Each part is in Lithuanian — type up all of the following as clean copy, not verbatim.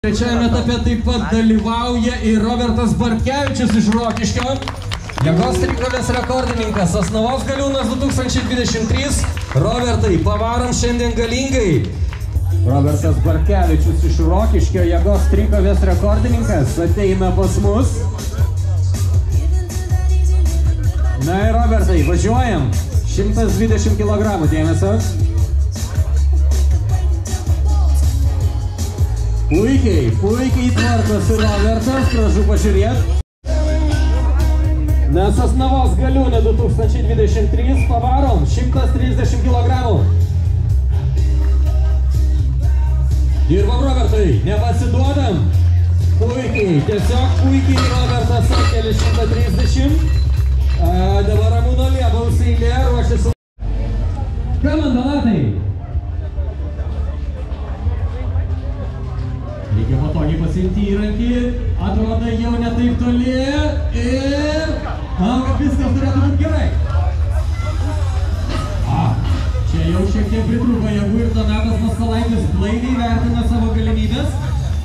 Trečiajame etape taip pat dalyvauja ir Robertas Bartkevičius iš Rokiškio. Jėgos trikovės rekordininkas Asnavos Galiūnas 2023. Robertai, pavarom šiandien galingai. Robertas Bartkevičius iš Rokiškio, jėgos trikovės rekordininkas, ateina pas mus. Na ir Robertai, važiuojam. 120 kg, dėmesio. Puikiai tvarkosi Robertas, prašau pažiūrėti. Nes Asnavos Galiūnė 2023 pavarom 130 kg. Dirbam, Robertai, nepasiduodam. Puikiai, tiesiog puikiai Robertas atkelia 130. Dabar Ramūno Liebaus eilė, ruošiasi. Komandonatai. Reikia patogiai pasiimti įrankį, atrodo jau ne taip toli ir kad viskas turėtų būti gerai. Čia jau šiek tiek pritrūko jėgų ir Donatas Masalaitis blaiviai vertina savo galimybės,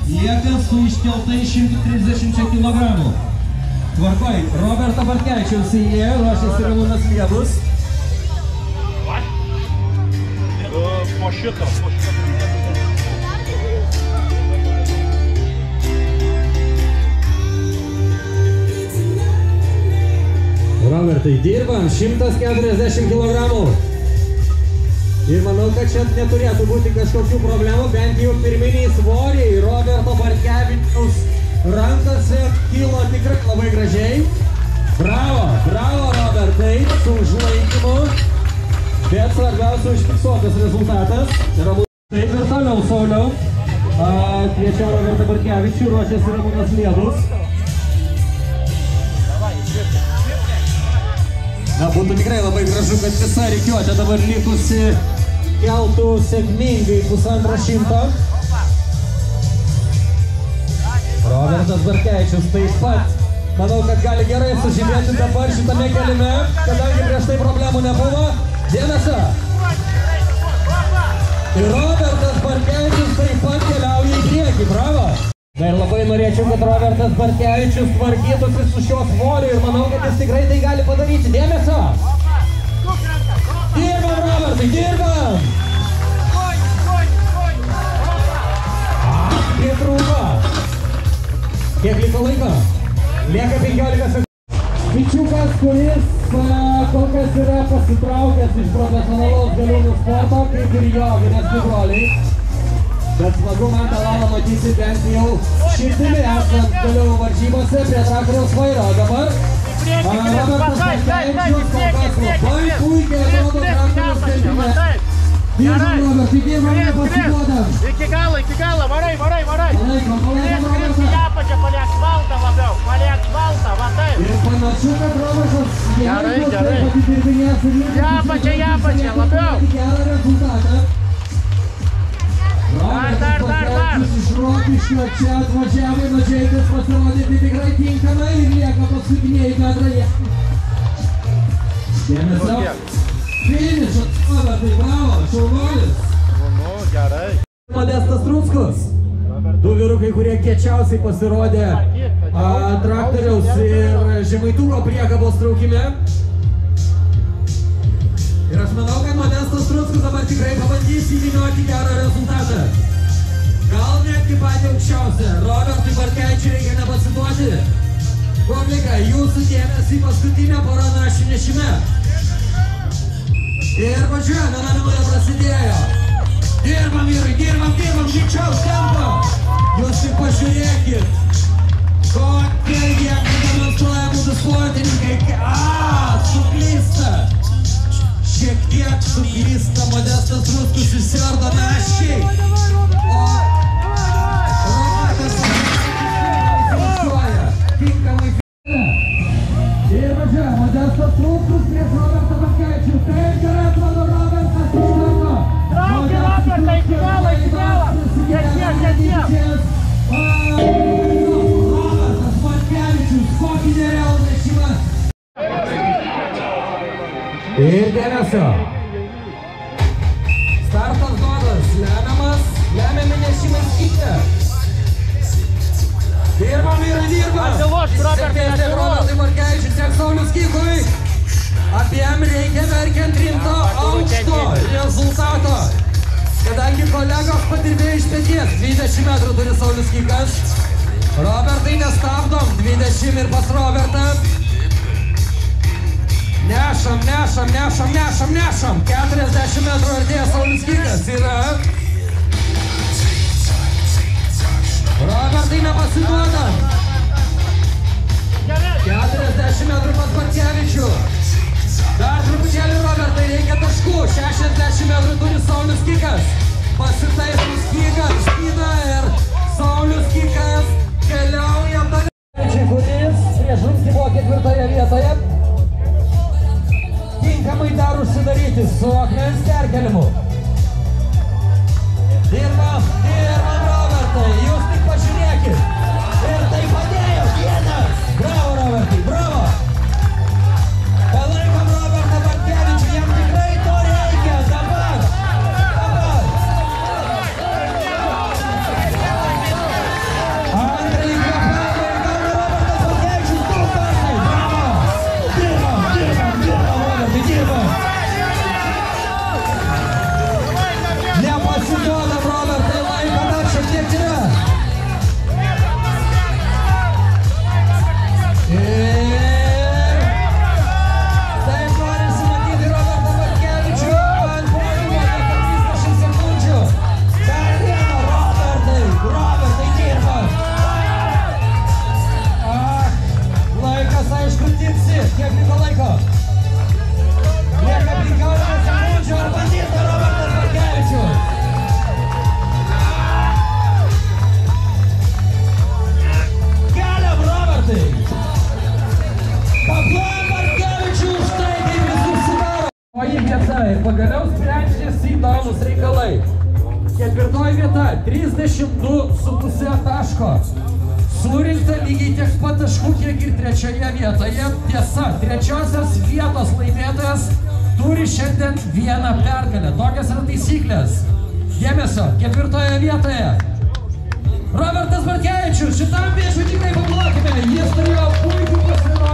lieka su iškeltai 130 kg. Tvarkoj, Roberto Bartkevičiaus eilė, ruošiasi Ramūnas Liebus. Po šito. Robertai, dirbam 140 kg. Ir manau, kad čia neturėtų būti kažkokių problemų, bent jau pirminiai svoriai Roberto Bartkevičiaus rankose kilo tikrai labai gražiai. Bravo Robertai, su užlaikymu. Bet svarbiausia užfiksuotas rezultatas. Taip ir toliau, Sauliau. Kviečiau Robertą Bartkevičių, ruošiasi Ramūnas Liebus. Na, būtų tikrai labai gražu, kad visa rikiuotė dabar likusi keltų sėkmingai 150. Robertas Bartkevičius taip pat, manau, kad gali gerai sužymėti dabar šitame keliame, kadangi prieš tai problemų nebuvo. Dėmesio! Ir Robertas Bartkevičius taip pat keliauja į priekį, bravo! Na ir labai norėčiau, kad Robertas Bartkevičius tvarkytųsi su šiuo svoriu ir manau, kad jis tikrai tai gali padaryti. Dėmesio! Dirbam, Robertai, dirbam! Pritrūko. Kiek liko laiko? Lieka 15 sekundžių. Pičiukas, kuris kol kas yra pasitraukęs iš profesionalaus galiūnų sporto, kaip ir jo vyresni broliai. Bet smagu man tą lalą matyti bent jau širdimi esant toliau varžybose prie traktoriaus vairo. Dabar Robertas Bartkevičius kol kas labai puikiai atrodo traktoriaus kelime. Dirbam, Robertai, dirbam, nepasiduodam. Iki galo, varai. Palaikom, Robertas. Į apačią paliek baltą labiau, va taip. Ir panašu, kad Robertas Gerai. atidirbinės ir Į apačią, labiau. Gerą rezultatą. Dar. Bartkevičius iš Rokiškio čia atvažiavo į Mažeikius pasirodyti tikrai tinkamai ir lieka paskutiniai metrai. Dėmesio. Finišas, Robertai, bravo, šaunuolis. Gerai. Modestas Truckus. Du vyrukai, kurie kiečiausiai pasirodė traktoriaus ir Žemaituko priekabos traukime. Ir aš manau, kad Modestas Truckus dabar tikrai pabandys įvynioti gerą rezultatą. Gal netgi patį aukščiausią. Robertui Bartkevičiui reikia nepasiduoti. Publika, jūsų dėmesį paskutinę porą našį nešime. Ir važiuojame, viena minutė prasidėjo. Dirbam, vyrai, dirbam, greičiau tempo. Jūs tik pažiūrėkit, kokie jie demonstruoja mūsų sportininkai. Suklysta. Šiek tiek suklysta Modestas Truckus, išsiardo naščiai. O Robertas Bartkevičius tinkamai ir važiuoja Modestas Truckus prieš Robertą Bartkevičių. Taip gerai atrodo Robertas iš karto. Trauki, Robertai, iki galo. Tiek. Robertas Bartkevičius, kokį nerealų nešimą. Ir dėmesio. Startas duotas, lemiami nešimai skite. dirba. Atsilošk, Robertai, Tiek atsilošk. Robertai Markevičiui, tiek Saulius Kykui. Abiem reikia verkiant rimto aukšto rezultato. Kadangi kolegos padirbėjo iš peties, 20 metrų turi Saulius Kykas. Robertai nestabdom, 20 ir pas Robertą. Nešam, nešam, nešam, nešam, nešam. 40 metrų artėja Saulius Kykas yra. Robertai nepasiduoda. 40 metrų pas Bartkevičių. Dar truputėlį Robertai, reikia taškų. 60 metrų turi Saulius Kykas. Pasitaisus Kykas, spina ir Saulius Kykas keliauja toliau. Kuris prieš rungtį buvo 4 vietoje. Tinkamai dar užsidaryti su akmens perkelimu. Dirbam, dirbam Robertai, jūs tik pažiūrėkit. Ir tai padėjo vienas. Bravo Robertai, bravo. Palaikom Robertą Bartkevičių, jam tikrai to reikia. Dabar, dabar. Antrąjį kvėpavimą ir gauna Robertas Bartkevičius, daug pasai. Bravo. Dirbam, dirbam, dirbam Robertai, dirbam. Nepasiduodam Robertai, laiko dar šiek tiek yra. Kiek liko laiko? Lieka 15 sekundžių ar bandyta Robertas Bartkevičius. Keliam Robertai. Paplam Bartkevičių už tai, kaip jis susidaro. Oji vieta ir pagaliau sprendžiasi įdomus reikalai. 4 vieta, 32,5 taško. Surinkta lygiai tiek pat taškų, kiek ir 3 vietoje. Tiesa, 3 vietos laimėtojas turi šiandien 1 pergalę. Tokios yra taisyklės. Dėmesio, 4 vietoje. Robertas Bartkevičius, šitam viešui tikrai paplokime. Jis turėjo puikų pasirodymą.